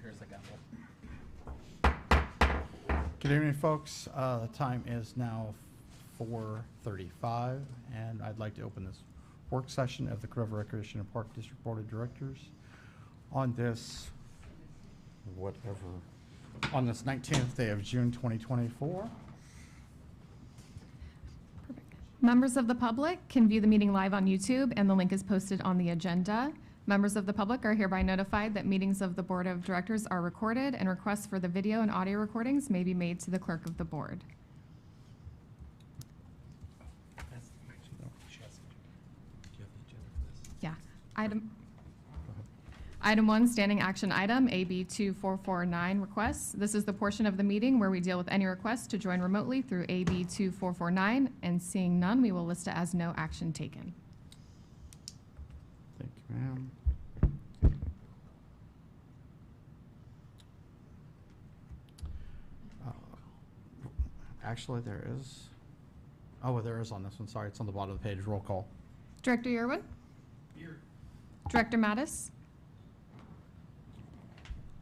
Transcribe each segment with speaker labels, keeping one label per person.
Speaker 1: Here's the gavel.
Speaker 2: Good evening, folks. The time is now 4:35, and I'd like to open this work session of the Cordova Recreation and Park District Board of Directors on this 19th day of June 2024.
Speaker 3: Members of the public can view the meeting live on YouTube, and the link is posted on the agenda. Members of the public are hereby notified that meetings of the Board of Directors are recorded, and requests for the video and audio recordings may be made to the clerk of the board. Yeah. Item 1, standing action item, AB 2449 requests. This is the portion of the meeting where we deal with any requests to join remotely through AB 2449, and seeing none, we will list it as no action taken.
Speaker 2: Thank you, ma'am. Actually, there is. Oh, there is on this one. Sorry, it's on the bottom of the page. Roll call.
Speaker 3: Director Yearwood?
Speaker 1: Here.
Speaker 3: Director Mattis?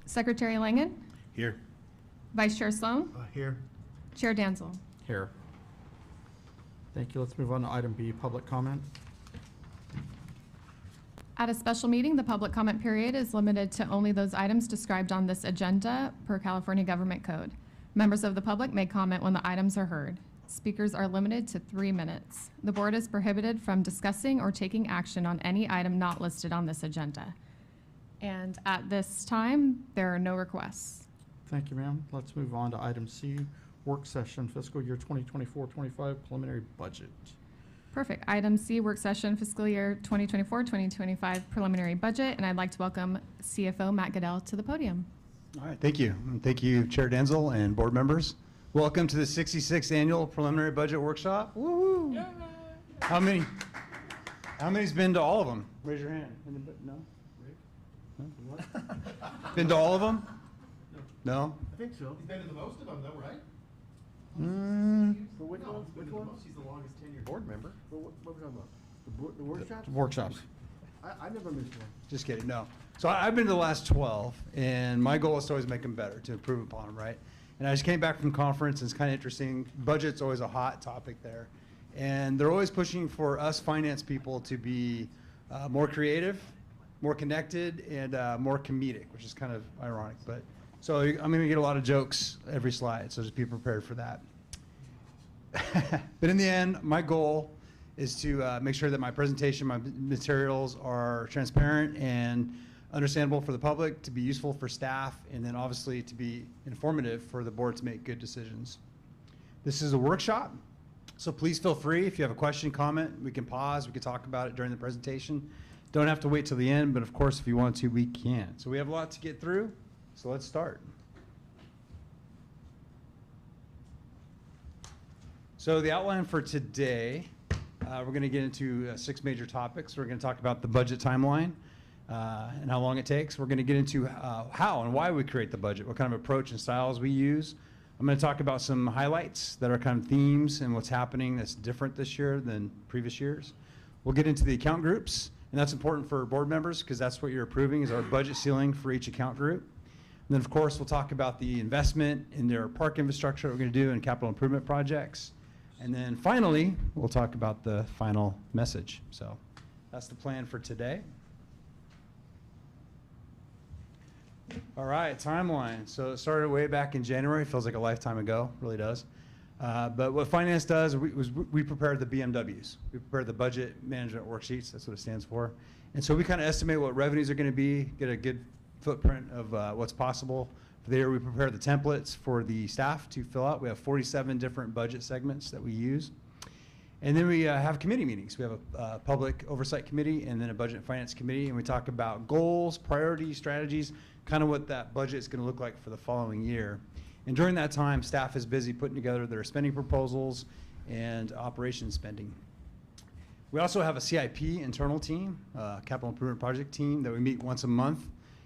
Speaker 3: Secretary Langen?
Speaker 1: Here.
Speaker 3: Vice Chair Sloan?
Speaker 1: Here.
Speaker 3: Chair Danzel?
Speaker 2: Here. Thank you. Let's move on to item B, public comment.
Speaker 3: At a special meeting, the public comment period is limited to only those items described on this agenda per California Government Code. Members of the public may comment when the items are heard. Speakers are limited to 3 minutes. The board is prohibited from discussing or taking action on any item not listed on this agenda. And at this time, there are no requests.
Speaker 2: Thank you, ma'am. Let's move on to item C, work session fiscal year 2024-25 preliminary budget.
Speaker 3: Perfect. Item C, work session fiscal year 2024-2025 preliminary budget. And I'd like to welcome CFO Matt Goodell to the podium.
Speaker 4: All right, thank you. And thank you, Chair Denzel and board members. Welcome to the 66th Annual Preliminary Budget Workshop. Woohoo! Yeah. How many's been to all of them? Raise your hand. Anybody? No? No? What? Been to all of them? No?
Speaker 5: I think so.
Speaker 1: He's been to the most of them, though, right?
Speaker 5: For which one? Which one?
Speaker 1: He's the longest tenured board member.
Speaker 5: For what are we talking about? The workshops?
Speaker 2: Workshops.
Speaker 5: I never missed one.
Speaker 4: Just kidding, no. So I've been to the last 12, and my goal is to always make them better, to improve upon them, right? And I just came back from conference, and it's kind of interesting. Budget's always a hot topic there. And they're always pushing for us finance people to be more creative, more connected, and more comedic, which is kind of ironic. But so I'm going to get a lot of jokes every slide, so just be prepared for that. But in the end, my goal is to make sure that my presentation, my materials are transparent and understandable for the public, to be useful for staff, and then obviously to be informative for the board to make good decisions. This is a workshop, so please feel free. If you have a question, comment, we can pause, we can talk about it during the presentation. Don't have to wait till the end, but of course, if you want to, we can. So we have a lot to get through, so let's start. So the outline for today, we're going to get into 6 major topics. We're going to talk about the budget timeline and how long it takes. We're going to get into how and why we create the budget, what kind of approach and styles we use. I'm going to talk about some highlights that are kind of themes and what's happening that's different this year than previous years. We'll get into the account groups, and that's important for board members because that's what you're approving is our budget ceiling for each account group. And then, of course, we'll talk about the investment in their park infrastructure that we're going to do and capital improvement projects. And then finally, we'll talk about the final message. So that's the plan for today. All right, timeline. So it started way back in January. Feels like a lifetime ago, really does. But what finance does, we prepared the BMWs. We prepared the budget management worksheets. That's what it stands for. And so we kind of estimate what revenues are going to be, get a good footprint of what's possible. For the year, we prepare the templates for the staff to fill out. We have 47 different budget segments that we use. And then we have committee meetings. We have a public oversight committee and then a budget and finance committee, and we talk about goals, priorities, strategies, kind of what that budget is going to look like for the following year. And during that time, staff is busy putting together their spending proposals and operations spending. We also have a CIP internal team, capital improvement project team, that we meet once a month.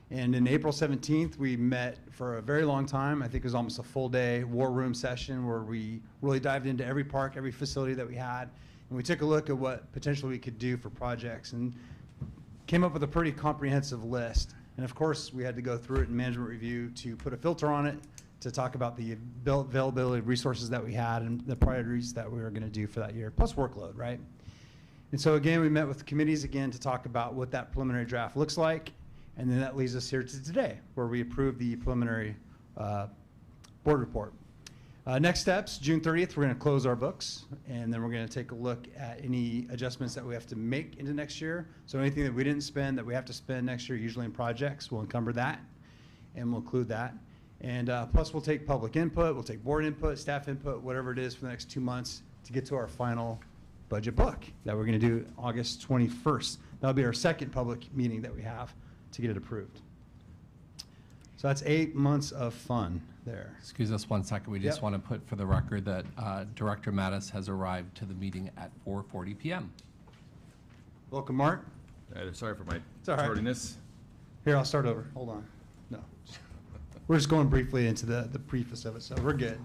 Speaker 4: And in April 17th, we met for a very long time. I think it was almost a full day war room session where we really dived into every park, every facility that we had. And we took a look at what potentially we could do for projects and came up with a pretty comprehensive list. And of course, we had to go through it in management review to put a filter on it to talk about the availability of resources that we had and the priorities that we were going to do for that year, plus workload, right? And so again, we met with the committees again to talk about what that preliminary draft looks like. And then that leads us here to today, where we approve the preliminary board report. Next steps, June 30th, we're going to close our books, and then we're going to take a look at any adjustments that we have to make into next year. So anything that we didn't spend that we have to spend next year, usually in projects, we'll encumber that, and we'll include that. And plus, we'll take public input, we'll take board input, staff input, whatever it is for the next 2 months to get to our final budget book that we're going to do August 21st. That'll be our second public meeting that we have to get it approved. So that's 8 months of fun there.
Speaker 6: Excuse us 1 second. We just
Speaker 4: Yep.
Speaker 6: want to put for the record that Director Mattis has arrived to the meeting at 4:40 p.m.
Speaker 4: Welcome, Mark.
Speaker 7: Sorry for my
Speaker 4: It's all right.
Speaker 7: tardiness.
Speaker 4: Here, I'll start over. Hold on. No. We're just going briefly into the preface of it, so we're good.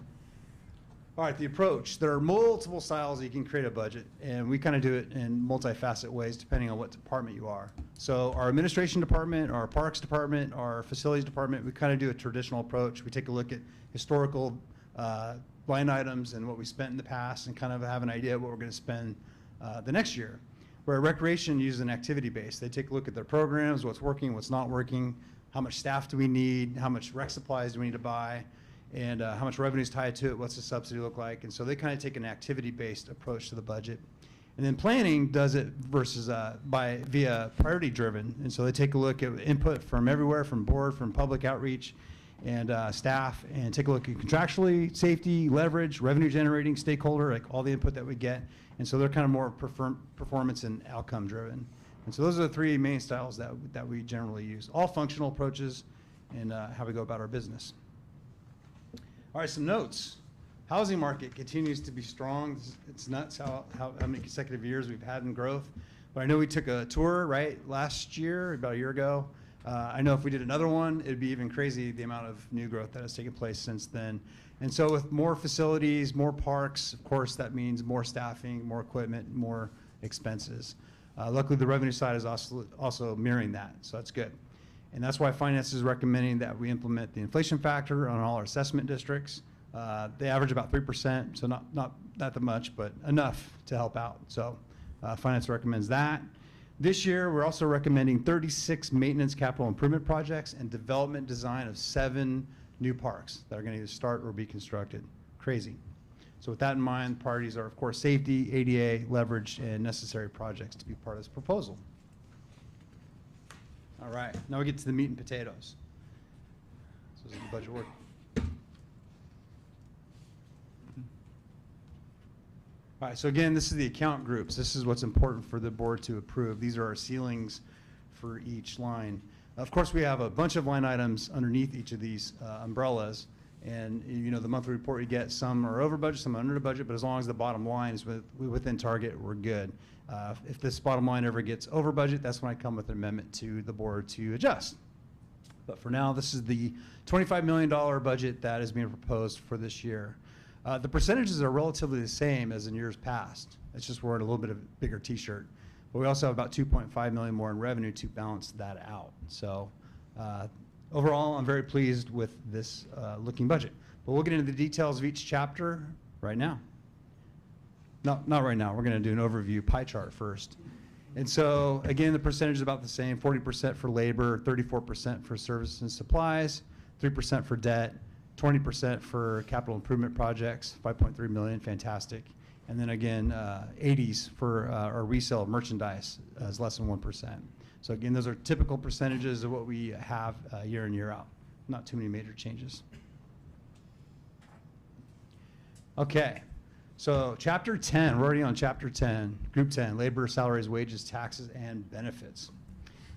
Speaker 4: All right, the approach. There are multiple styles that you can create a budget, and we kind of do it in multifaceted ways depending on what department you are. So our administration department, our parks department, our facilities department, we kind of do a traditional approach. We take a look at historical line items and what we spent in the past and kind of have an idea of what we're going to spend the next year. Where recreation uses an activity base. They take a look at their programs, what's working, what's not working, how much staff do we need, how much rec supplies do we need to buy, and how much revenue is tied to it, what's the subsidy look like. And so they kind of take an activity-based approach to the budget. And then planning does it versus via priority-driven. And so they take a look at input from everywhere, from board, from public outreach, and staff, and take a look at contractually, safety, leverage, revenue-generating, stakeholder, like all the input that we get. And so they're kind of more performance and outcome-driven. And so those are the three main styles that we generally use. All functional approaches in how we go about our business. All right, some notes. Housing market continues to be strong. It's nuts how many consecutive years we've had in growth. But I know we took a tour, right, last year, about a year ago. I know if we did another one, it'd be even crazy the amount of new growth that has taken place since then. And so with more facilities, more parks, of course, that means more staffing, more equipment, more expenses. Luckily, the revenue side is also mirroring that, so that's good. And that's why finance is recommending that we implement the inflation factor on all our assessment districts. They average about 3%, so not that much, but enough to help out. So finance recommends that. This year, we're also recommending 36 maintenance capital improvement projects and development design of 7 new parks that are going to either start or be constructed. Crazy. So with that in mind, priorities are, of course, safety, ADA, leverage, and necessary projects to be part of this proposal. All right, now we get to the meat and potatoes. So this is the budget work. All right, so again, this is the account groups. This is what's important for the board to approve. These are our ceilings for each line. Of course, we have a bunch of line items underneath each of these umbrellas. And you know, the monthly report you get, some are over budget, some are under budget, but as long as the bottom line is within target, we're good. If this bottom line ever gets over budget, that's when I come with an amendment to the board to adjust. But for now, this is the $25 million budget that is being proposed for this year. The percentages are relatively the same as in years past. It's just we're in a little bit of a bigger t-shirt. But we also have about 2.5 million more in revenue to balance that out. So overall, I'm very pleased with this looking budget. But we'll get into the details of each chapter right now. Not right now. We're going to do an overview pie chart first. And so, again, the percentage is about the same, 40% for labor, 34% for services and supplies, 3% for debt, 20% for capital improvement projects, 5.3 million, fantastic. And then again, 80s for our resale of merchandise is less than 1%. So again, those are typical percentages of what we have year in, year out. Not too many major changes. Okay, so chapter 10, we're already on chapter 10, group 10, labor, salaries, wages, taxes, and benefits.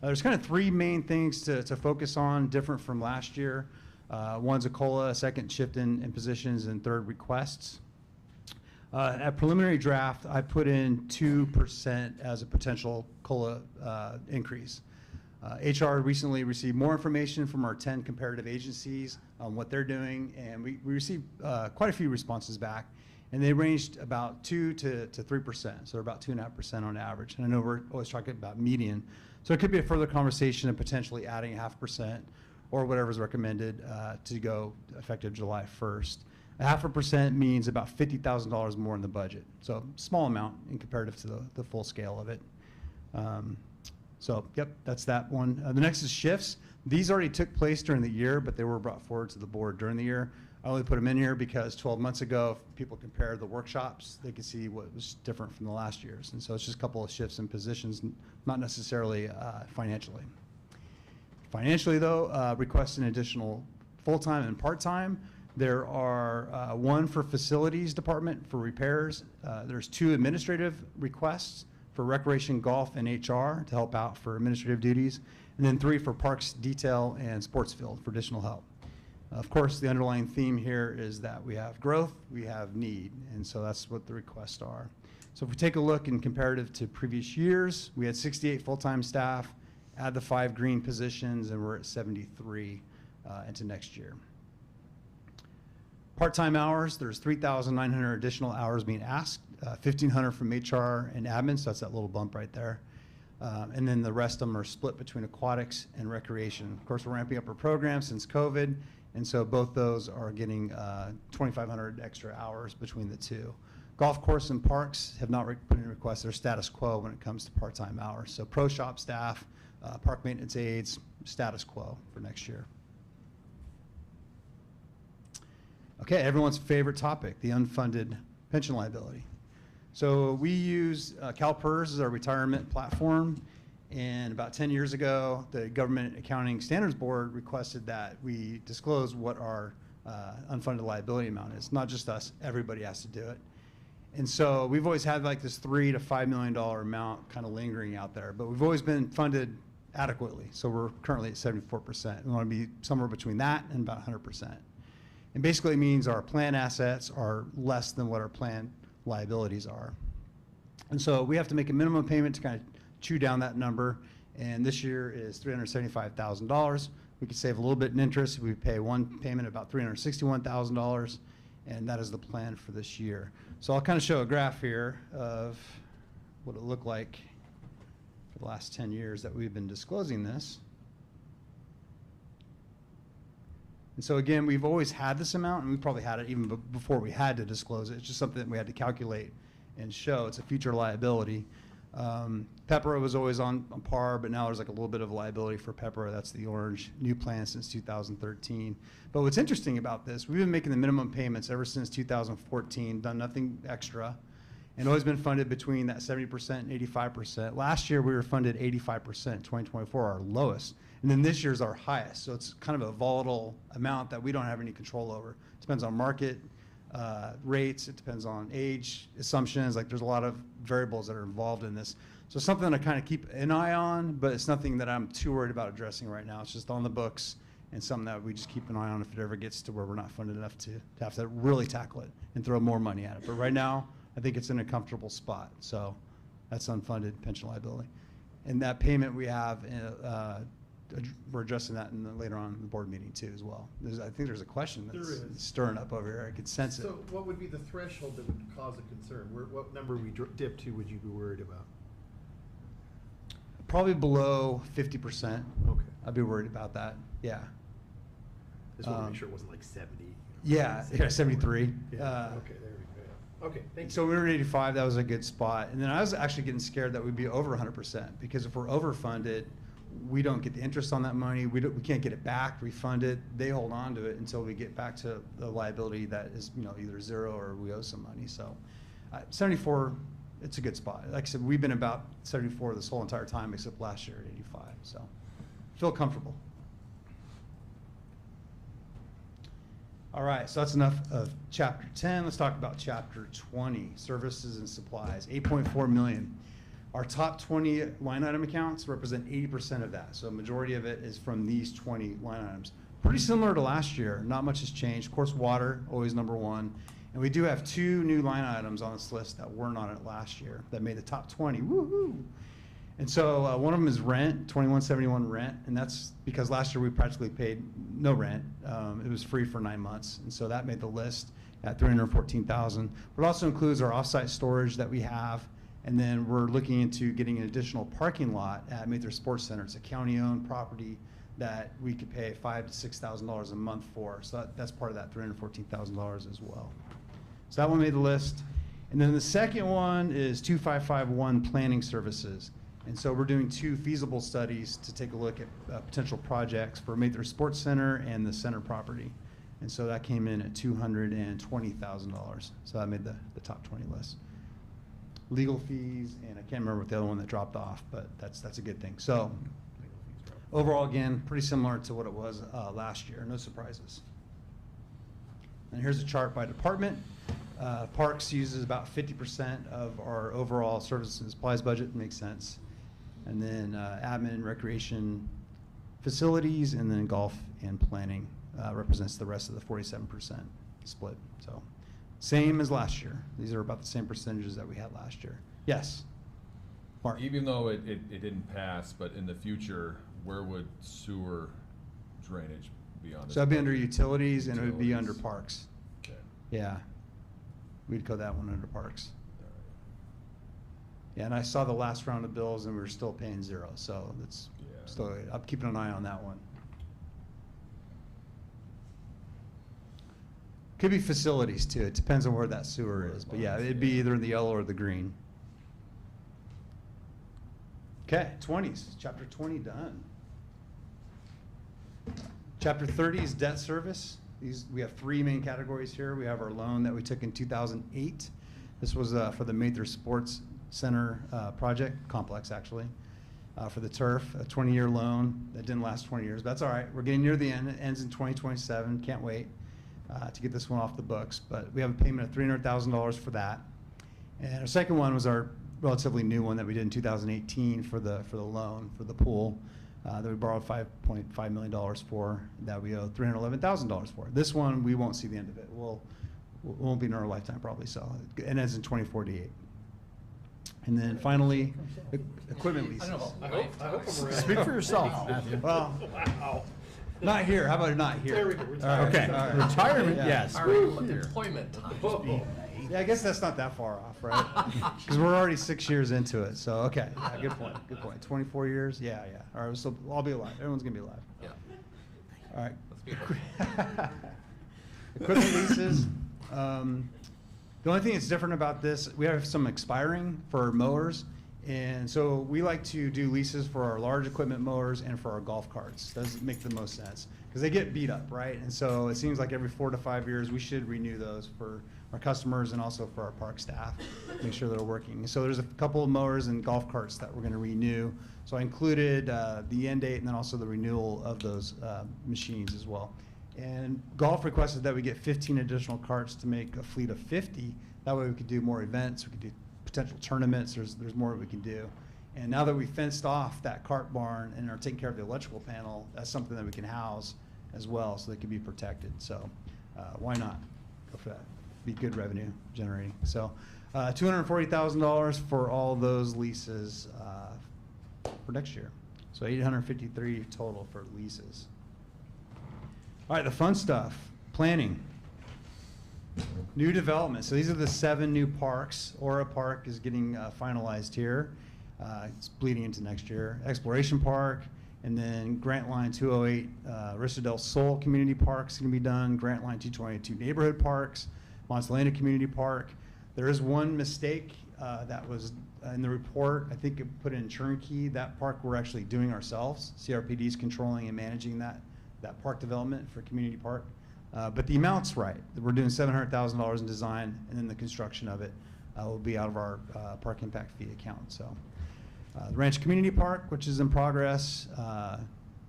Speaker 4: There's kind of 3 main things to focus on, different from last year. One's a COLA, a second shift in positions, and third requests. At preliminary draft, I put in 2% as a potential COLA increase. HR recently received more information from our 10 comparative agencies on what they're doing, and we received quite a few responses back. And they ranged about 2 to 3%, so they're about 2.5% on average. And I know we're always talking about median. So it could be a further conversation of potentially adding 0.5% or whatever's recommended to go effective July 1st. 0.5% means about $50,000 more in the budget. So small amount in comparative to the full scale of it. So yep, that's that one. The next is shifts. These already took place during the year, but they were brought forward to the board during the year. I only put them in here because 12 months ago, if people compared the workshops, they could see what was different from the last year's. And so it's just a couple of shifts in positions, not necessarily financially. Financially though, request an additional full-time and part-time. There are one for facilities department for repairs. There's 2 administrative requests for recreation, golf, and HR to help out for administrative duties. And then 3 for parks, detail, and sports field for additional help. Of course, the underlying theme here is that we have growth, we have need, and so that's what the requests are. So if we take a look in comparative to previous years, we had 68 full-time staff, add the 5 green positions, and we're at 73 into next year. Part-time hours, there's 3,900 additional hours being asked, 1,500 from HR and admin, so that's that little bump right there. And then the rest of them are split between aquatics and recreation. Of course, we're ramping up our program since COVID, and so both those are getting 2,500 extra hours between the 2. Golf course and parks have not put in requests. They're status quo when it comes to part-time hours. So pro shop staff, park maintenance aides, status quo for next year. Okay, everyone's favorite topic, the unfunded pension liability. So we use CalPERS as our retirement platform, and about 10 years ago, the Government Accounting Standards Board requested that we disclose what our unfunded liability amount is. Not just us, everybody has to do it. And so we've always had like this $3 to $5 million amount kind of lingering out there, but we've always been funded adequately. So we're currently at 74%. We want to be somewhere between that and about 100%. And basically it means our plan assets are less than what our plan liabilities are. And so we have to make a minimum payment to kind of chew down that number. And this year is $375,000. We could save a little bit in interest if we pay one payment about $361,000. And that is the plan for this year. So I'll kind of show a graph here of what it looked like for the last 10 years that we've been disclosing this. And so again, we've always had this amount, and we probably had it even before we had to disclose it. It's just something that we had to calculate and show. It's a future liability. Pepper was always on par, but now there's like a little bit of liability for Pepper. That's the orange new plan since 2013. But what's interesting about this, we've been making the minimum payments ever since 2014, done nothing extra, and always been funded between that 70% and 85%. Last year we were funded 85%, 2024 our lowest. And then this year's our highest. So it's kind of a volatile amount that we don't have any control over. It depends on market rates. It depends on age assumptions. Like there's a lot of variables that are involved in this. So it's something to kind of keep an eye on, but it's nothing that I'm too worried about addressing right now. It's just on the books and something that we just keep an eye on if it ever gets to where we're not funded enough to have to really tackle it and throw more money at it. But right now, I think it's in a comfortable spot. So that's unfunded pension liability. And that payment we have, we're addressing that later on in the board meeting too as well. I think there's a question that's stirring up over here. I could sense it.
Speaker 1: So what would be the threshold that would cause a concern? What number we dip to would you be worried about?
Speaker 4: Probably below 50%.
Speaker 1: Okay.
Speaker 4: I'd be worried about that. Yeah.
Speaker 1: Just want to make sure it wasn't like 70.
Speaker 4: Yeah, 73.
Speaker 1: Yeah. Okay, there we go. Okay, thank you.
Speaker 4: So we were at 85. That was a good spot. And then I was actually getting scared that we'd be over 100% because if we're overfunded, we don't get the interest on that money. We can't get it back, refund it. They hold on to it until we get back to the liability that is, either zero or we owe some money. So 74, it's a good spot. Like I said, we've been about 74 this whole entire time except last year at 85. So feel comfortable. All right, so that's enough of chapter 10. Let's talk about chapter 20, services and supplies, 8.4 million. Our top 20 line item accounts represent 80% of that. So a majority of it is from these 20 line items. Pretty similar to last year, not much has changed. Of course, water, always number one. And we do have 2 new line items on this list that weren't on it last year that made the top 20, woohoo. And so one of them is rent, 2171 rent, and that's because last year we practically paid no rent. It was free for 9 months, and so that made the list. at $314,000. But it also includes our offsite storage that we have, and then we're looking into getting an additional parking lot at Mather Sports Center. It's a county-owned property that we could pay $5,000 to $6,000 a month for. So that's part of that $314,000 as well. So that one made the list. And then the second one is 2551 planning services. And so we're doing 2 feasible studies to take a look at potential projects for Mather Sports Center and the center property. And so that came in at $220,000. So that made the top 20 list. Legal fees, and I can't remember what the other one that dropped off, but that's a good thing. So overall, again, pretty similar to what it was last year. No surprises. And here's a chart by department. Parks uses about 50% of our overall services and supplies budget. Makes sense. And then admin, recreation, facilities, and then golf and planning represents the rest of the 47% split. So same as last year. These are about the same percentages that we had last year. Yes? Mark?
Speaker 7: Even though it didn't pass, but in the future, where would sewer drainage be on this?
Speaker 4: So that'd be under
Speaker 7: budget?
Speaker 4: utilities, and it would be under
Speaker 7: Utilities.
Speaker 4: parks.
Speaker 7: Okay.
Speaker 4: Yeah. We'd code that one under parks.
Speaker 7: All right.
Speaker 4: Yeah, and I saw the last round of bills, and we were still paying 0. So that's
Speaker 7: Yeah.
Speaker 4: still, I'm keeping an eye on that one. Could be facilities too. It depends on where that sewer is. But yeah, it'd be either in the yellow or the green. Okay, 20s. Chapter 20 done. Chapter 30 is debt service. We have 3 main categories here. We have our loan that we took in 2008. This was for the Mather Sports Center project, complex actually, for the turf, a 20-year loan that didn't last 20 years. But that's all right. We're getting near the end. It ends in 2027. Can't wait to get this one off the books. But we have a payment of $300,000 for that. And our second one was our relatively new one that we did in 2018 for the loan for the pool that we borrowed $5.5 million for, that we owe $311,000 for. This one, we won't see the end of it. It won't be in our lifetime probably, so it ends in 2048. And then finally, equipment leases.
Speaker 1: I hope I'm around.
Speaker 2: Speak for yourself, Matthew.
Speaker 4: Well,
Speaker 1: Wow.
Speaker 4: not here. How about not here?
Speaker 1: There we go. Retire.
Speaker 2: Okay,
Speaker 4: All right.
Speaker 2: retirement,
Speaker 4: Yeah.
Speaker 2: yes.
Speaker 6: Our employment time.
Speaker 1: Oh.
Speaker 4: Yeah, I guess that's not that far off, right? Because we're already 6 years into it, so, okay, yeah, good point, good point. 24 years, yeah. All right, so I'll be alive, everyone's gonna be alive.
Speaker 6: Yeah.
Speaker 4: All right.
Speaker 6: Let's be
Speaker 4: Equipment leases, the only thing that's different about this, we have some expiring for mowers, and so we like to do leases for our large equipment mowers and for our golf carts. Does make the most sense, because they get beat up, right? And so it seems like every 4 to 5 years, we should renew those for our customers and also for our park staff, make sure they're working. So there's a couple of mowers and golf carts that we're gonna renew. So I included the end date and then also the renewal of those machines as well. And golf requested that we get 15 additional carts to make a fleet of 50. That way we could do more events, we could do potential tournaments, there's more we can do. And now that we fenced off that cart barn and are taking care of the electrical panel, that's something that we can house as well, so they can be protected. So why not go for that? Be good revenue generating. So $240,000 for all those leases for next year. So $853 total for leases. All right, the fun stuff, planning. New development. So these are the 7 new parks. Aura Park is getting finalized here. It's bleeding into next year. Exploration Park, and then Grant Line 208, Arista del Sol Community Park is going to be done. Grant Line 222 Neighborhood Parks, Montalena Community Park. There is one mistake that was in the report. I think it put in turnkey. That park we're actually doing ourselves. CRPD is controlling and managing that park development for community park. But the amount's right. We're doing $700,000 in design, and then the construction of it will be out of our park impact fee account. So the Ranch Community Park, which is in progress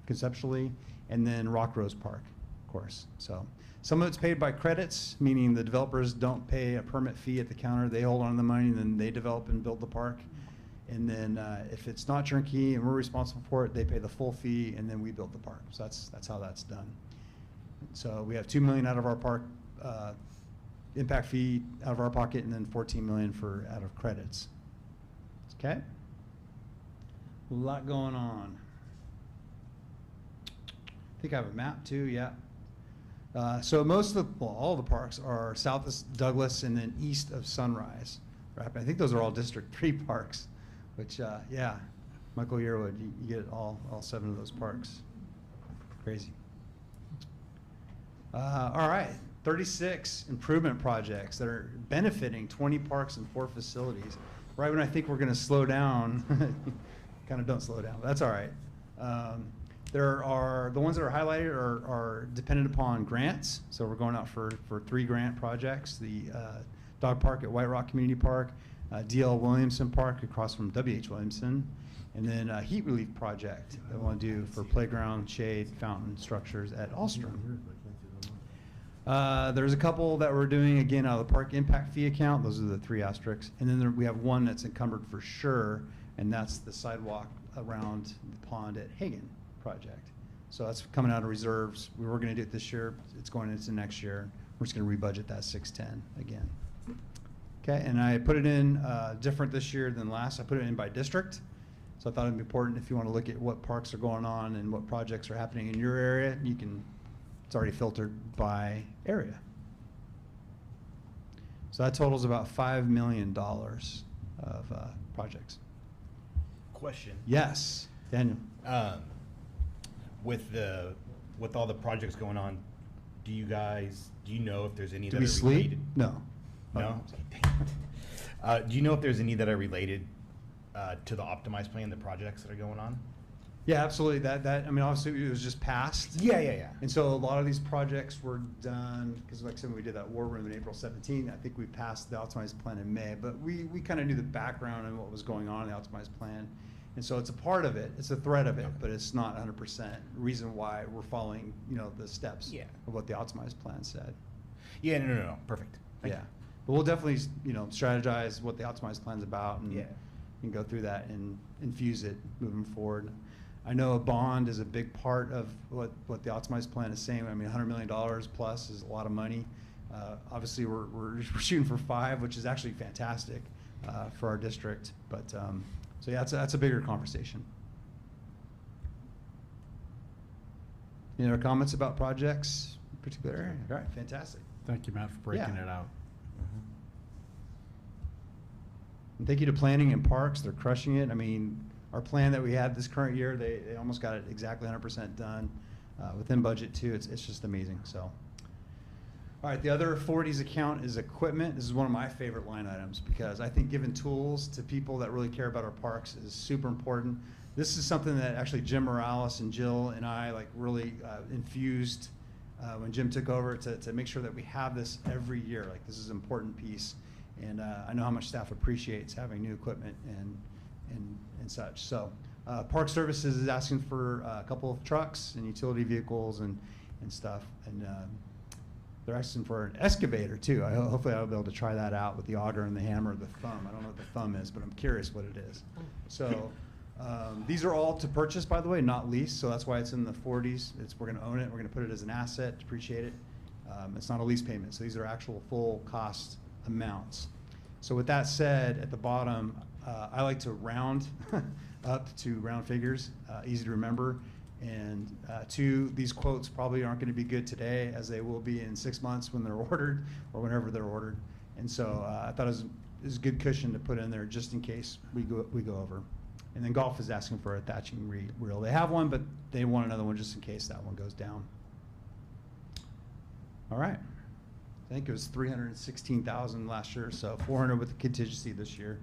Speaker 4: conceptually, and then Rock Rose Park, of course. So some of it's paid by credits, meaning the developers don't pay a permit fee at the counter. They hold on to the money, and then they develop and build the park. And then if it's not turnkey and we're responsible for it, they pay the full fee, and then we build the park. So that's how that's done. So we have $2 million out of our park impact fee out of our pocket, and then $14 million out of credits. Okay. A lot going on. I think I have a map too. Yeah. So most of all the parks are south of Douglas and then east of Sunrise. Right? I think those are all District 3 parks, which, yeah, Michael Yearwood, you get all 7 of those parks. Crazy. All right, 36 improvement projects that are benefiting 20 parks and 4 facilities. Right when I think we're going to slow down, kind of don't slow down, but that's all right. There are, the ones that are highlighted are dependent upon grants. So we're going out for 3 grant projects. The dog park at White Rock Community Park, D.L. Williamson Park across from W.H. Williamson, and then a heat relief project that we want to do for playground, shade, fountain structures at Alstrom. There's a couple that we're doing, again, out of the park impact fee account. Those are the 3 asterisks. And then we have one that's encumbered for sure, and that's the sidewalk around the pond at Hagen project. So that's coming out of reserves. We were going to do it this year. It's going into next year. We're just going to rebudget that 610 again. Okay, and I put it in different this year than last. I put it in by district. So I thought it'd be important if you want to look at what parks are going on and what projects are happening in your area, you can, it's already filtered by area. So that totals about $5 million of projects.
Speaker 8: Question.
Speaker 4: Yes, Daniel.
Speaker 8: With all the projects going on, do you know if there's any
Speaker 4: Do
Speaker 8: that
Speaker 4: we
Speaker 8: are
Speaker 4: sleep?
Speaker 8: related?
Speaker 4: No.
Speaker 8: No? Do you know if there's any that are related to the optimized plan, the projects that are going on?
Speaker 4: Yeah, absolutely. That I mean, obviously it was just passed.
Speaker 8: Yeah.
Speaker 4: And so a lot of these projects were done, because like I said, when we did that war room in April 17, I think we passed the optimized plan in May, but we kind of knew the background and what was going on in the optimized plan. And so it's a part of it, it's a thread of it, but it's not 100%. Reason why we're following, the steps of what the optimized plan said.
Speaker 8: Yeah, no. Perfect. Thank
Speaker 4: Yeah.
Speaker 8: you.
Speaker 4: But we'll definitely, strategize what the optimized plan's about and,
Speaker 8: Yeah.
Speaker 4: and go through that and infuse it moving forward. I know a bond is a big part of what the optimized plan is saying. I mean, $100 million plus is a lot of money. Obviously, we're shooting for 5, which is actually fantastic for our district. But so yeah, that's a bigger conversation. Any other comments about projects in particular area? All right, fantastic.
Speaker 2: Thank you, Matt, for breaking
Speaker 4: Yeah.
Speaker 2: it out.
Speaker 4: And thank you to planning and parks. They're crushing it. I mean, our plan that we had this current year, they almost got it exactly 100% done within budget too. It's just amazing. So, all right, the other 40s account is equipment. This is one of my favorite line items because I think giving tools to people that really care about our parks is super important. This is something that actually Jim Morales and Jill and I really infused when Jim took over to make sure that we have this every year. Like, this is an important piece. And I know how much staff appreciates having new equipment and such. So Park Services is asking for a couple of trucks and utility vehicles and stuff. And they're asking for an excavator too. Hopefully I'll be able to try that out with the auger and the hammer, the thumb. I don't know what the thumb is, but I'm curious what it is. So these are all to purchase, by the way, not lease. So that's why it's in the 40s. We're going to own it. We're going to put it as an asset, depreciate it. It's not a lease payment. So these are actual full cost amounts. So with that said, at the bottom, I like to round up to round figures, easy to remember. And 2, these quotes probably aren't going to be good today, as they will be in 6 months when they're ordered or whenever they're ordered. And so I thought it was a good cushion to put in there just in case we go over. And then golf is asking for a thatching reel. They have one, but they want another one just in case that one goes down. All right. I think it was 316,000 last year, so 400 with the contingency this year.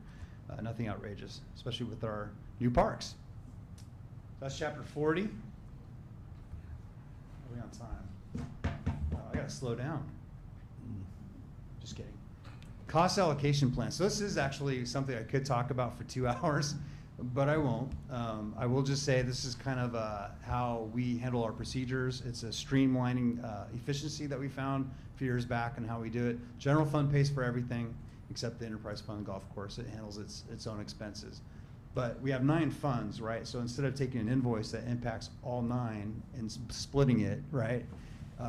Speaker 4: Nothing outrageous, especially with our new parks. That's chapter 40. Are we on time? Oh, I gotta slow down. Just kidding. Cost allocation plan. So this is actually something I could talk about for 2 hours, but I won't. I will just say this is kind of how we handle our procedures. It's a streamlining efficiency that we found a few years back and how we do it. General fund pays for everything except the enterprise fund golf course. It handles its own expenses. But we have 9 funds, right? So instead of taking an invoice that impacts all 9 and splitting it, right?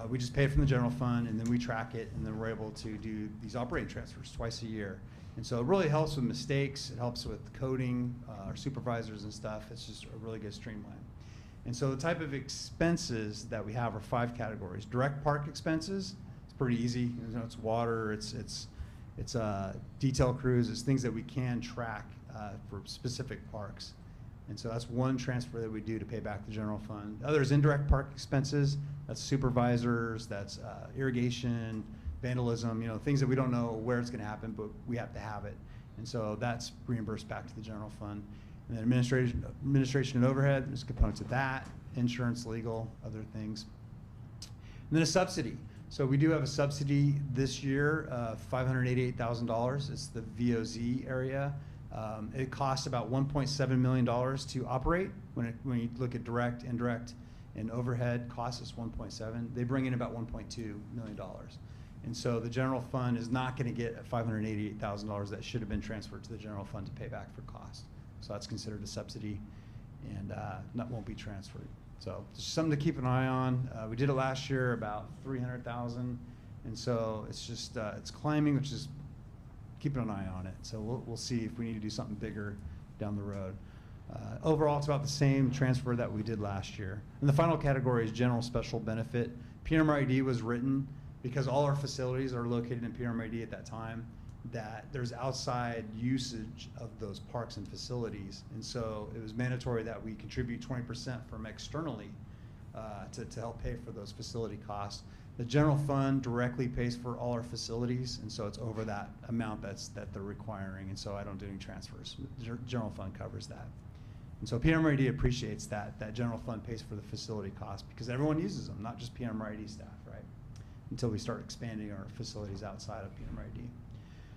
Speaker 4: We just pay it from the general fund and then we track it and then we're able to do these operating transfers twice a year. And so it really helps with mistakes. It helps with coding, our supervisors and stuff. It's just a really good streamline. And so the type of expenses that we have are 5 categories. Direct park expenses, it's pretty easy. You know, it's water, it's detail crews, it's things that we can track for specific parks. And so that's one transfer that we do to pay back the general fund. The other is indirect park expenses. That's supervisors, that's irrigation, vandalism, you know, things that we don't know where it's gonna happen, but we have to have it. And so that's reimbursed back to the general fund. And then administration and overhead, there's components of that, insurance, legal, other things. And then a subsidy. So we do have a subsidy this year, $588,000. It's the VOZ area. It costs about $1.7 million to operate. When you look at direct, indirect, and overhead, costs us 1.7. They bring in about $1.2 million. And so the general fund is not going to get $588,000 that should have been transferred to the general fund to pay back for cost. So that's considered a subsidy, and that won't be transferred. So just something to keep an eye on. We did it last year, about $300,000, and so it's just it's climbing, which is keeping an eye on it. So we'll see if we need to do something bigger down the road. Overall, it's about the same transfer that we did last year. And the final category is general special benefit. PMRID was written because all our facilities are located in PMRID at that time, that there's outside usage of those parks and facilities. And so it was mandatory that we contribute 20% from externally to help pay for those facility costs. The general fund directly pays for all our facilities, and so it's over that amount that they're requiring, and so I don't do any transfers. The general fund covers that. And so PMRID appreciates that general fund pays for the facility cost because everyone uses them, not just PMRID staff, right? Until we start expanding our facilities outside of PMRID.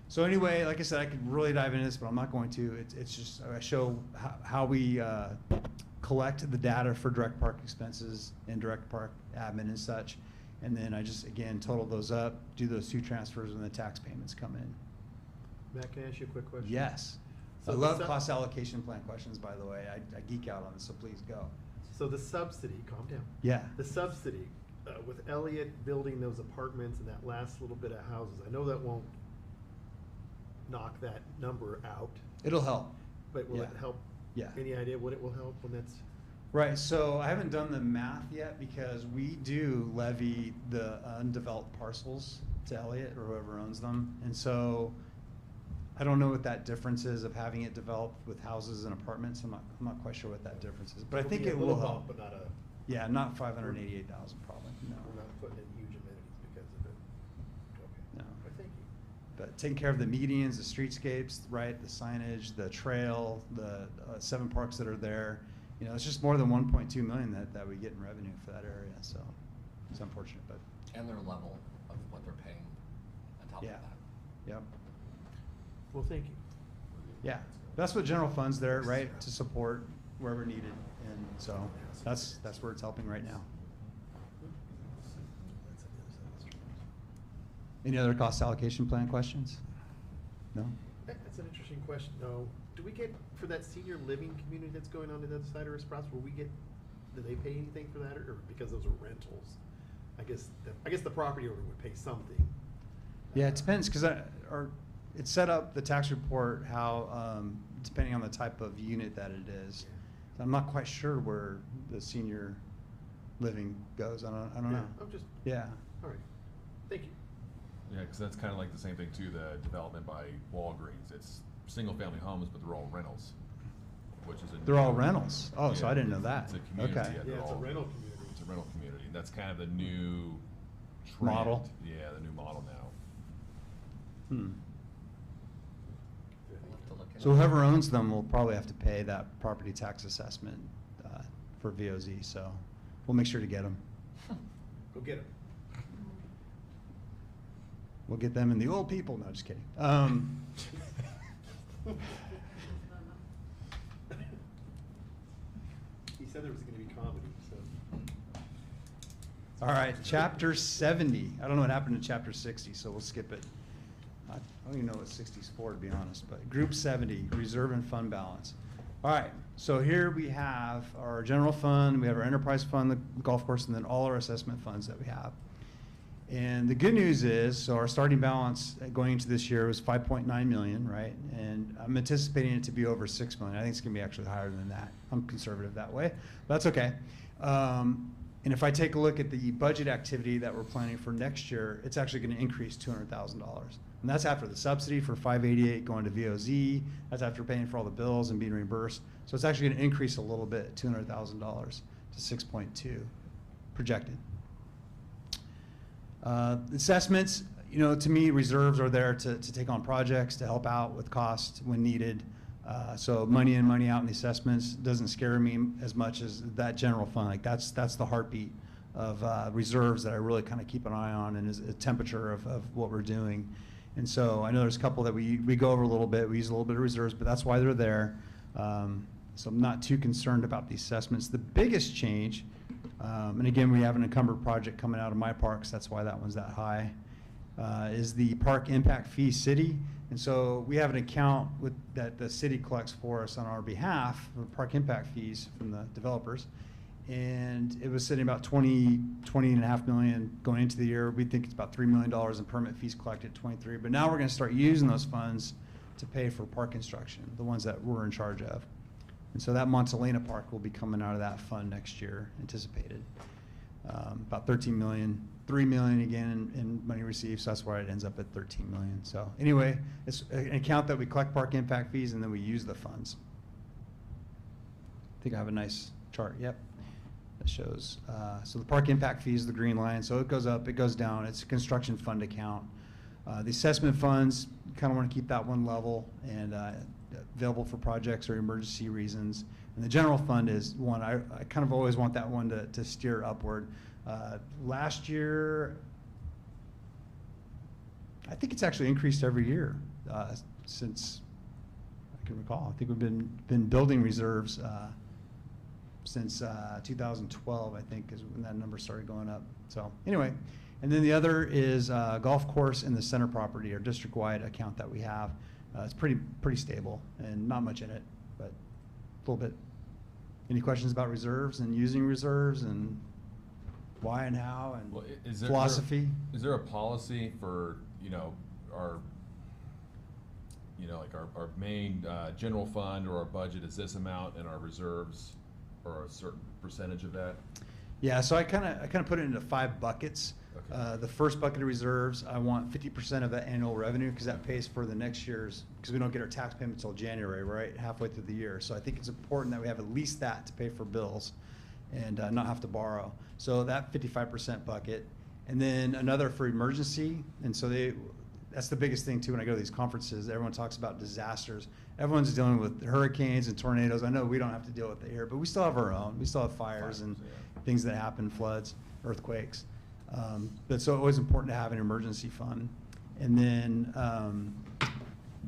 Speaker 4: So anyway, like I said, I could really dive into this, but I'm not going to. It's just, I show how we collect the data for direct park expenses, indirect park admin and such. And then I just, again, total those up, do those 2 transfers, and the tax payments come in.
Speaker 1: Matt, can I ask you a quick question?
Speaker 4: Yes.
Speaker 1: So
Speaker 4: I
Speaker 1: the
Speaker 4: love
Speaker 1: sub-
Speaker 4: cost allocation plan questions, by the way. I geek out on this, so please go.
Speaker 1: So the subsidy, calm down.
Speaker 4: Yeah.
Speaker 1: The subsidy, with Elliott building those apartments and that last little bit of houses, I know that won't knock that number out,
Speaker 4: It'll help.
Speaker 1: but will it
Speaker 4: Yeah.
Speaker 1: help?
Speaker 4: Yeah.
Speaker 1: Any idea what it will help when that's?
Speaker 4: Right, so I haven't done the math yet because we do levy the undeveloped parcels to Elliott or whoever owns them. And so I don't know what that difference is of having it developed with houses and apartments. I'm not quite sure what that difference is, but I
Speaker 1: It'll
Speaker 4: think
Speaker 1: be a
Speaker 4: it
Speaker 1: little
Speaker 4: will
Speaker 1: bump,
Speaker 4: help.
Speaker 1: But not a,
Speaker 4: Yeah, not 588,000 probably, no.
Speaker 1: we're not putting in huge amenities because of it. Okay.
Speaker 4: No.
Speaker 1: Well, thank you.
Speaker 4: But taking care of the medians, the streetscapes, right, the signage, the trail, the 7 parks that are there, you know, it's just more than 1.2 million that we get in revenue for that area, so it's unfortunate, but
Speaker 6: And their level of what they're paying on top of
Speaker 4: yeah,
Speaker 6: that.
Speaker 4: yep,
Speaker 1: Well, thank you.
Speaker 4: yeah. That's what general fund's there, right, to support wherever needed, and so that's where it's helping right now. Any other cost allocation plan questions? No?
Speaker 1: That's an interesting question. No, do we get, for that senior living community that's going on the other side of Espresso, do they pay anything for that, or because those are rentals? I guess the property owner would pay something.
Speaker 4: Yeah, it depends, because it's set up, the tax report, how, depending on the type of unit that it is. So I'm not quite sure where the senior living goes, I don't know.
Speaker 1: I'm just,
Speaker 4: Yeah,
Speaker 1: all right, thank you.
Speaker 7: Yeah, because that's kind of like the same thing too, the development by Walgreens. It's single-family homes, but they're all rentals, which is a.
Speaker 4: they're all rentals, oh, so
Speaker 7: Yeah,
Speaker 4: I didn't know that,
Speaker 7: It's a community.
Speaker 4: okay.
Speaker 7: they're
Speaker 1: Yeah, it's a
Speaker 7: all-
Speaker 1: rental community.
Speaker 7: It's a rental community. That's kind of the new trend.
Speaker 4: Model.
Speaker 7: Yeah, the new model now.
Speaker 4: Hmm.
Speaker 6: We'll have to look into
Speaker 4: So whoever owns them will probably have to pay that property tax assessment for VOZ, so we'll make sure to get them.
Speaker 1: Go get them.
Speaker 4: We'll get them and the old people, no, just kidding.
Speaker 1: He said there was gonna be comedy, so.
Speaker 4: All right, chapter 70. I don't know what happened to chapter 60, so we'll skip it. I don't even know what 60 is for, to be honest, but group 70, reserve and fund balance. All right, so here we have our general fund, we have our enterprise fund, the golf course, and then all our assessment funds that we have. And the good news is, so our starting balance going into this year was 5.9 million, right? And I'm anticipating it to be over 6 million. I think it's gonna be actually higher than that. I'm conservative that way, but that's okay. And if I take a look at the budget activity that we're planning for next year, it's actually gonna increase $200,000. And that's after the subsidy for 588 going to VOZ. That's after paying for all the bills and being reimbursed. So it's actually gonna increase a little bit, $200,000 to 6.2 projected. Assessments, you know, to me, reserves are there to take on projects, to help out with cost when needed. So money in, money out in the assessments doesn't scare me as much as that general fund. Like that's the heartbeat of reserves that I really kind of keep an eye on, and is a temperature of what we're doing. And so I know there's a couple that we go over a little bit. We use a little bit of reserves, but that's why they're there. So I'm not too concerned about the assessments. The biggest change, and again, we have an encumbered project coming out of my parks, that's why that one's that high, is the park impact fee city. And so we have an account that the city collects for us on our behalf for park impact fees from the developers. And it was sitting about 20.5 million going into the year. We think it's about $3 million in permit fees collected, 23. But now we're going to start using those funds to pay for park construction, the ones that we're in charge of. And so that Montalena Park will be coming out of that fund next year, anticipated. About 13 million, 3 million again in money received, so that's why it ends up at 13 million. So anyway, it's an account that we collect park impact fees and then we use the funds. I think I have a nice chart, yep. That shows, so the park impact fee is the green line, so it goes up, it goes down. It's a construction fund account. The assessment funds, kind of want to keep that one level and available for projects or emergency reasons. And the general fund is one, I kind of always want that one to steer upward. Last year, I think it's actually increased every year since I can recall. I think we've been building reserves since 2012, I think, is when that number started going up. So anyway, and then the other is golf course and the center property, our district-wide account that we have. It's pretty stable and not much in it, but a little bit. Any questions about reserves and using reserves and why and how and
Speaker 7: Well,
Speaker 4: philosophy?
Speaker 7: Is there a policy for, our, like our main general fund or our budget is this amount and our reserves are a certain percentage of that?
Speaker 4: Yeah, so I kind of put it into 5 buckets.
Speaker 7: Okay.
Speaker 4: The first bucket of reserves, I want 50% of that annual revenue because that pays for the next year's, because we don't get our tax payment until January, right, halfway through the year. So I think it's important that we have at least that to pay for bills and not have to borrow. So that 55% bucket. And then another for emergency. And so that's the biggest thing too when I go to these conferences. Everyone talks about disasters. Everyone's dealing with hurricanes and tornadoes. I know we don't have to deal with it here, but we still have our own. We still have fires and things that happen, floods, earthquakes. But so always important to have an emergency fund. And then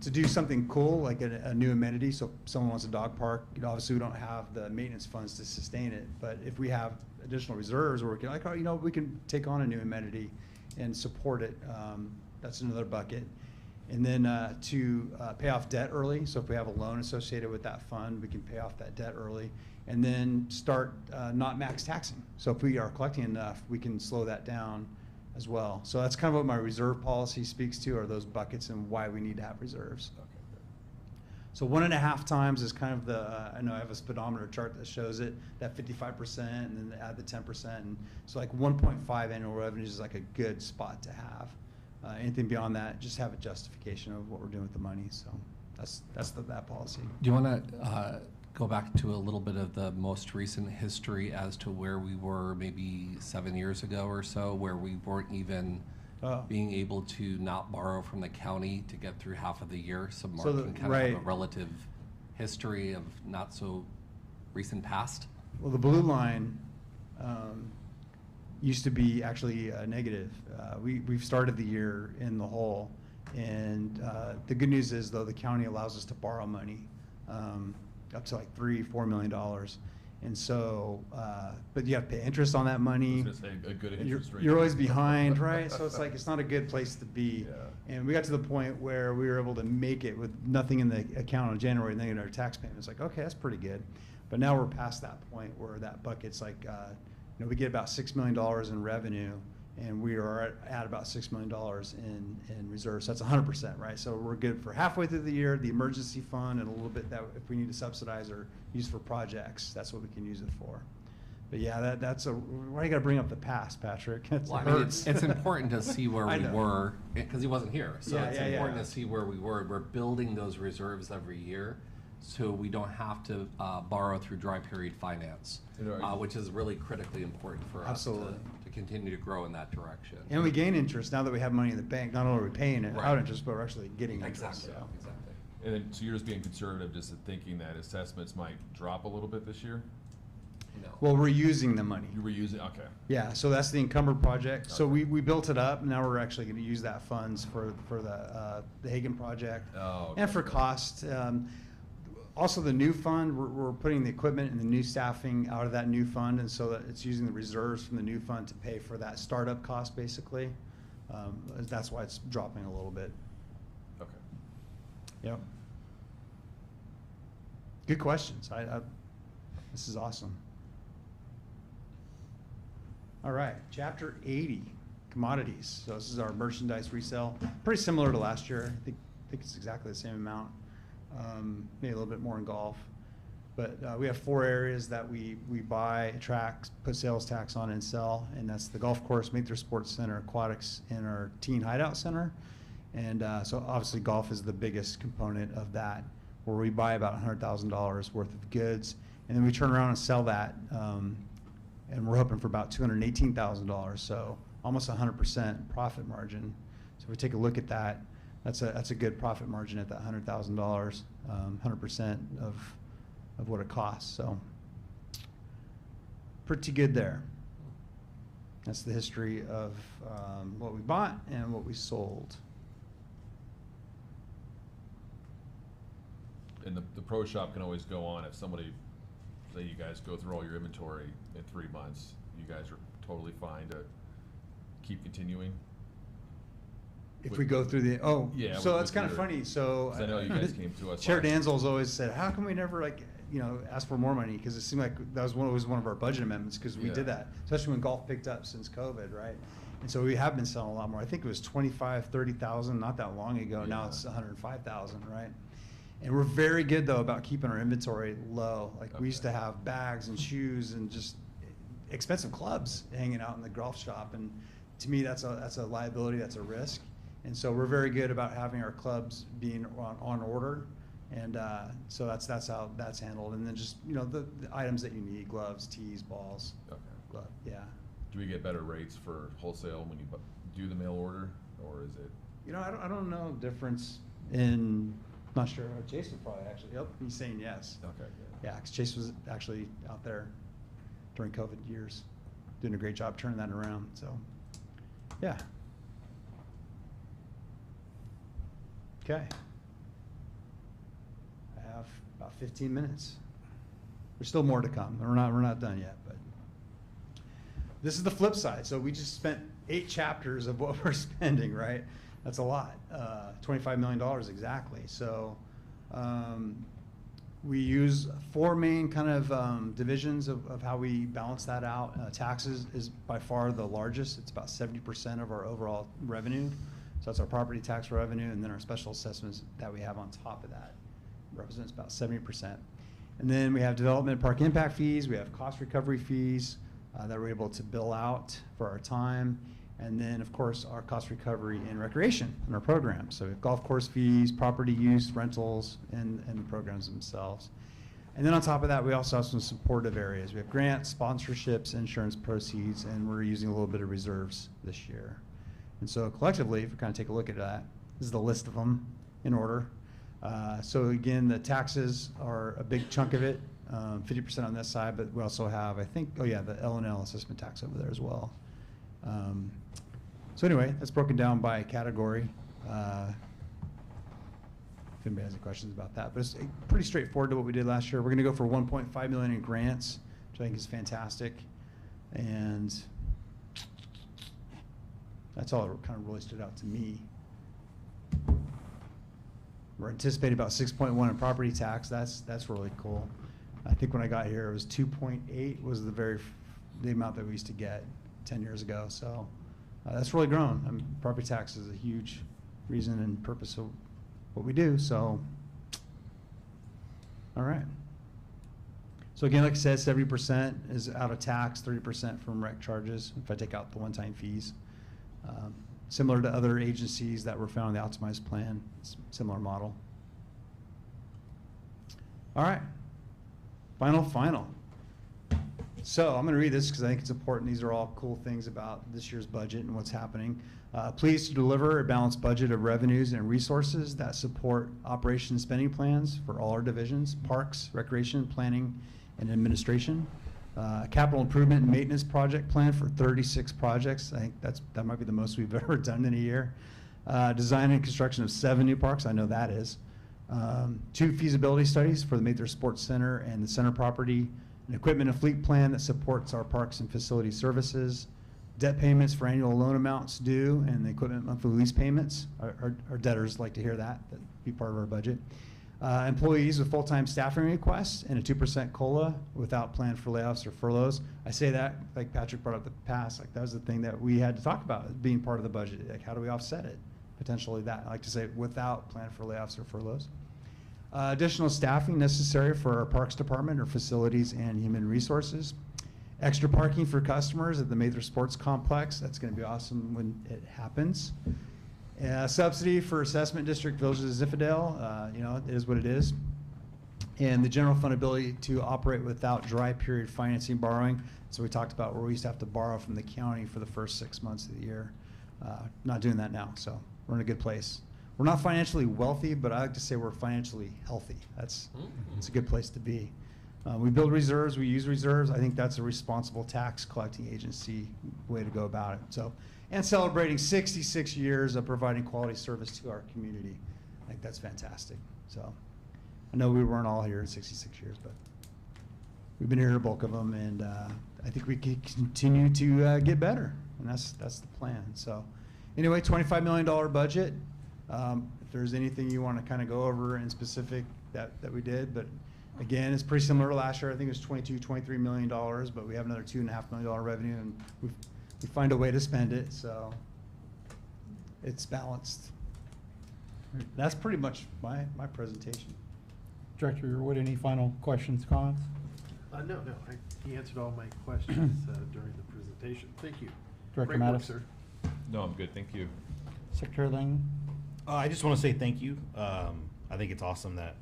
Speaker 4: to do something cool, like a new amenity, so if someone wants a dog park, obviously we don't have the maintenance funds to sustain it, but if we have additional reserves where we can, we can take on a new amenity and support it, that's another bucket. And then to pay off debt early, so if we have a loan associated with that fund, we can pay off that debt early. And then start not max taxing. So if we are collecting enough, we can slow that down as well. So that's kind of what my reserve policy speaks to, are those buckets and why we need to have reserves.
Speaker 7: Okay, good.
Speaker 4: So 1.5 times is kind of the, I know I have a speedometer chart that shows it, that 55%, and then add the 10%. And so like 1.5 annual revenues is like a good spot to have. Anything beyond that, just have a justification of what we're doing with the money. So that's that policy.
Speaker 6: Do you want to go back to a little bit of the most recent history as to where we were maybe 7 years ago or so, where we weren't even being able to not borrow from the county to get through half of the year? So Mark can kind of have a relative history of not so recent past.
Speaker 4: Well, the blue line used to be actually negative. We've started the year in the hole, and the good news is, though, the county allows us to borrow money up to like $3-4 million, and so but you have to pay interest on that money.
Speaker 7: I was gonna say a good interest rate.
Speaker 4: You're always behind, right? So it's like it's not a good place to be.
Speaker 7: Yeah.
Speaker 4: And we got to the point where we were able to make it with nothing in the account in January, and then our tax payment. It's like, okay, that's pretty good. But now we're past that point where that bucket's like, we get about $6 million in revenue, and we are at about $6 million in reserves. So that's 100%, right? So we're good for halfway through the year, the emergency fund, and a little bit that if we need to subsidize or use for projects, that's what we can use it for. But yeah, that's why you gotta bring up the past, Patrick?
Speaker 6: Well, I mean, it's important to see where
Speaker 4: I
Speaker 6: we
Speaker 4: know.
Speaker 6: were, because he wasn't here. So
Speaker 4: Yeah,
Speaker 6: it's
Speaker 4: yeah,
Speaker 6: important
Speaker 4: yeah.
Speaker 6: to see where we were. We're building those reserves every year, so we don't have to borrow through dry period finance, which is really critically important for us
Speaker 4: Absolutely.
Speaker 6: to continue to grow in that direction.
Speaker 4: And we gain interest now that we have money in the bank. Not only are we paying it
Speaker 6: Right.
Speaker 4: out interest, but we're actually getting interest.
Speaker 6: Exactly,
Speaker 4: So.
Speaker 6: exactly.
Speaker 7: And then, so you're just being conservative, just thinking that assessments might drop a little bit this year?
Speaker 6: No.
Speaker 4: Well, we're using the money.
Speaker 7: You were using, okay.
Speaker 4: Yeah, so that's the encumbered project. So
Speaker 7: Okay.
Speaker 4: we built it up. Now we're actually going to use that funds for the Hagen project
Speaker 7: Oh,
Speaker 4: and for
Speaker 7: okay.
Speaker 4: cost. Also, the new fund, we're putting the equipment and the new staffing out of that new fund, and so that it's using the reserves from the new fund to pay for that startup cost, basically. That's why it's dropping a little bit.
Speaker 7: Okay.
Speaker 4: Yep. Good questions. This is awesome. All right, chapter 80, commodities. So this is our merchandise resale. Pretty similar to last year. I think it's exactly the same amount. Maybe a little bit more in golf. But we have 4 areas that we buy, put sales tax on and sell. And that's the golf course, Mather Sports Center, aquatics, and our teen hideout center. And so obviously golf is the biggest component of that, where we buy about $100,000 worth of goods. And then we turn around and sell that. And we're hoping for about $218,000, so almost 100% profit margin. So if we take a look at that, that's a good profit margin at that $100,000, 100% of what it costs. So pretty good there. That's the history of what we bought and what we sold.
Speaker 7: And the pro shop can always go on if somebody, say you guys go through all your inventory in 3 months, you guys are totally fine to keep continuing?
Speaker 4: If we go through the,
Speaker 7: Yeah,
Speaker 4: so
Speaker 7: with
Speaker 4: that's kind of
Speaker 7: your-
Speaker 4: funny, so.
Speaker 7: 'Cause I know you guys came to us
Speaker 4: Chair
Speaker 7: last-
Speaker 4: Danzel's always said, how come we never ask for more money? Because it seemed like that was one of our budget amendments, because we
Speaker 7: Yeah.
Speaker 4: did that, especially when golf picked up since COVID, right? And so we have been selling a lot more. I think it was 25, 30,000 not that long ago. Now
Speaker 7: Yeah.
Speaker 4: it's 105,000, right? And we're very good though about keeping our inventory low. Like we used to
Speaker 7: Okay.
Speaker 4: have bags and shoes and just expensive clubs hanging out in the golf shop. And to me, that's a liability, that's a risk. And so we're very good about having our clubs being on order. And so that's how that's handled. And then just, the items that you need, gloves, tees, balls,
Speaker 7: Okay.
Speaker 4: glove, yeah.
Speaker 7: Do we get better rates for wholesale when you do the mail order, or is it?
Speaker 4: I don't know the difference in, not sure. Chase would probably actually, yep, he's saying yes.
Speaker 7: Okay, good.
Speaker 4: Yeah, because Chase was actually out there during COVID years, doing a great job turning that around, so, yeah. Okay. I have about 15 minutes. There's still more to come. We're not done yet, but this is the flip side. So we just spent 8 chapters of what we're spending, right? That's a lot, $25 million exactly. So we use 4 main kind of divisions of how we balance that out. Taxes is by far the largest. It's about 70% of our overall revenue. So that's our property tax revenue, and then our special assessments that we have on top of that represents about 70%. And then we have development park impact fees. We have cost recovery fees that we're able to bill out for our time. And then, of course, our cost recovery in recreation in our programs. So we have golf course fees, property use, rentals, and the programs themselves. And then on top of that, we also have some supportive areas. We have grants, sponsorships, insurance proceeds, and we're using a little bit of reserves this year. And so collectively, if we kind of take a look at that, this is the list of them in order. So again, the taxes are a big chunk of it, 50% on this side, but we also have, I think, the L&L assessment tax over there as well. So anyway, that's broken down by category. If anybody has any questions about that, but it's pretty straightforward to what we did last year. We're gonna go for 1.5 million in grants, which I think is fantastic. And that's all that kind of really stood out to me. We're anticipating about 6.1 in property tax. That's really cool. I think when I got here, it was 2.8 was the amount that we used to get 10 years ago. So That's really grown. I mean, property tax is a huge reason and purpose of what we do, so. All right. So again, like I said, 70% is out of tax, 30% from rec charges, if I take out the one-time fees. Similar to other agencies that were found in the optimized plan, it's a similar model. All right, final. So I'm going to read this because I think it's important. These are all cool things about this year's budget and what's happening. Pleased to deliver a balanced budget of revenues and resources that support operation and spending plans for all our divisions, parks, recreation, planning, and administration. Capital improvement and maintenance project plan for 36 projects. I think that might be the most we've ever done in a year. Design and construction of 7 new parks. I know that is. 2 feasibility studies for the Mather Sports Center and the center property. An equipment and fleet plan that supports our parks and facility services. Debt payments for annual loan amounts due and the equipment monthly lease payments. Our debtors like to hear that. That'd be part of our budget. Employees with full-time staffing requests and a 2% COLA without plan for layoffs or furloughs. I say that, like Patrick brought up the past, like that was the thing that we had to talk about being part of the budget. Like how do we offset it? Potentially that. I like to say without plan for layoffs or furloughs. Additional staffing necessary for our Parks Department or facilities and human resources. Extra parking for customers at the Mather Sports Complex. That's going to be awesome when it happens. Subsidy for assessment district villages of Ziffadale, it is what it is. And the general fund ability to operate without dry period financing borrowing. So we talked about where we used to have to borrow from the county for the first 6 months of the year. Not doing that now, so we're in a good place. We're not financially wealthy, but I like to say we're financially healthy. It's a good place to be. We build reserves, we use reserves. I think that's a responsible tax collecting agency way to go about it. So, and celebrating 66 years of providing quality service to our community. I think that's fantastic. So, I know we weren't all here in 66 years, but we've been here a bulk of them, and I think we can continue to get better, and that's the plan. So, anyway, $25 million budget. If there's anything you want to kind of go over in specific that we did, but again, it's pretty similar to last year. I think it was $23 million, but we have another $2.5 million revenue, and we find a way to spend it, so it's balanced. That's pretty much my presentation.
Speaker 2: Director Yearwood, any final questions, comments?
Speaker 1: No, he answered all my questions during the presentation. Thank you.
Speaker 2: Director
Speaker 1: Great work,
Speaker 2: Mattis?
Speaker 1: sir.
Speaker 7: No, I'm good, thank you.
Speaker 2: Secretary Lang?
Speaker 8: I just want to say thank you. I think it's awesome that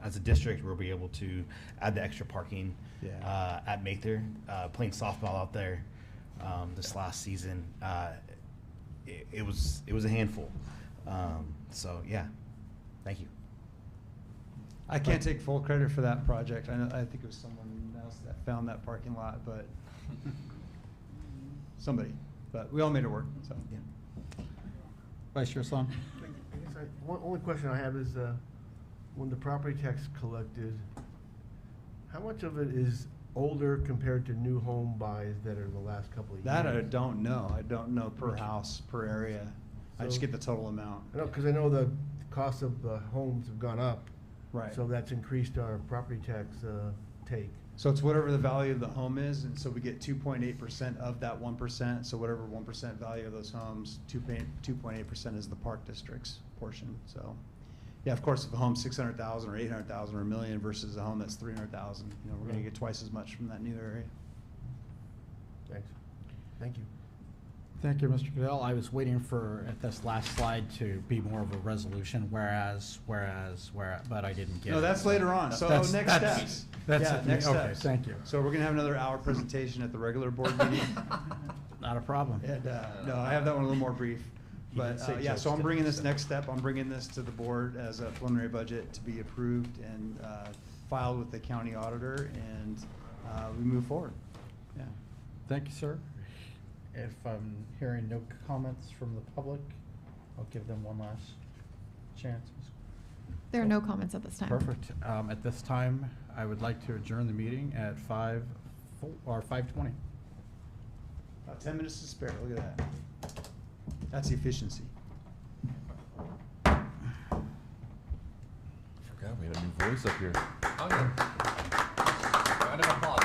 Speaker 8: as a district we'll be able to add the extra parking at Mather. Playing softball out there this last season, it was a handful. So yeah, thank you.
Speaker 4: I can't take full credit for that project. I think it was someone else that found that parking lot, but somebody. But we all made it work. So
Speaker 8: Yeah.
Speaker 2: Vice Chair Sloan?
Speaker 5: I guess only question I have is, when the property tax collected, how much of it is older compared to new home buys that are in the last couple of years?
Speaker 4: that I don't know. I don't know per house, per area. I just
Speaker 5: So-
Speaker 4: get the total amount.
Speaker 5: I know, because I know the cost of homes have gone up.
Speaker 4: Right.
Speaker 5: So that's increased our property tax take.
Speaker 4: So it's whatever the value of the home is, and so we get 2.8% of that 1%. So whatever 1% value of those homes, 2.8% is the park district's portion. So, yeah, of course, if a home's 600,000 or 800,000 or $1 million versus a home that's 300,000, we're going to get twice as much from that new area.
Speaker 5: Thanks. Thank you.
Speaker 2: Thank you, Mr. Goodell. I was waiting for, at this last slide, to be more of a resolution, whereas, but I didn't get it.
Speaker 4: No, that's later on. So
Speaker 2: That's-
Speaker 4: next
Speaker 2: that's-
Speaker 4: steps.
Speaker 2: that's
Speaker 4: Yeah,
Speaker 2: it.
Speaker 4: next
Speaker 2: Okay,
Speaker 4: steps.
Speaker 2: thank you.
Speaker 4: So we're going to have another hour presentation at the regular board meeting.
Speaker 2: Not a problem.
Speaker 4: And, no, I have that one a little more brief. But, yeah, so I'm bringing this next step, I'm bringing this to the board as a preliminary budget to be approved and filed with the county auditor, and we move forward. Yeah.
Speaker 2: Thank you, sir. If I'm hearing no comments from the public, I'll give them one last chance.
Speaker 3: There are no comments at this time.
Speaker 2: Perfect. At this time, I would like to adjourn the meeting at 5:20.
Speaker 4: About 10 minutes to spare, look at that. That's efficiency.
Speaker 7: Forgot we had a new voice up here.
Speaker 6: Oh, yeah. Round of applause.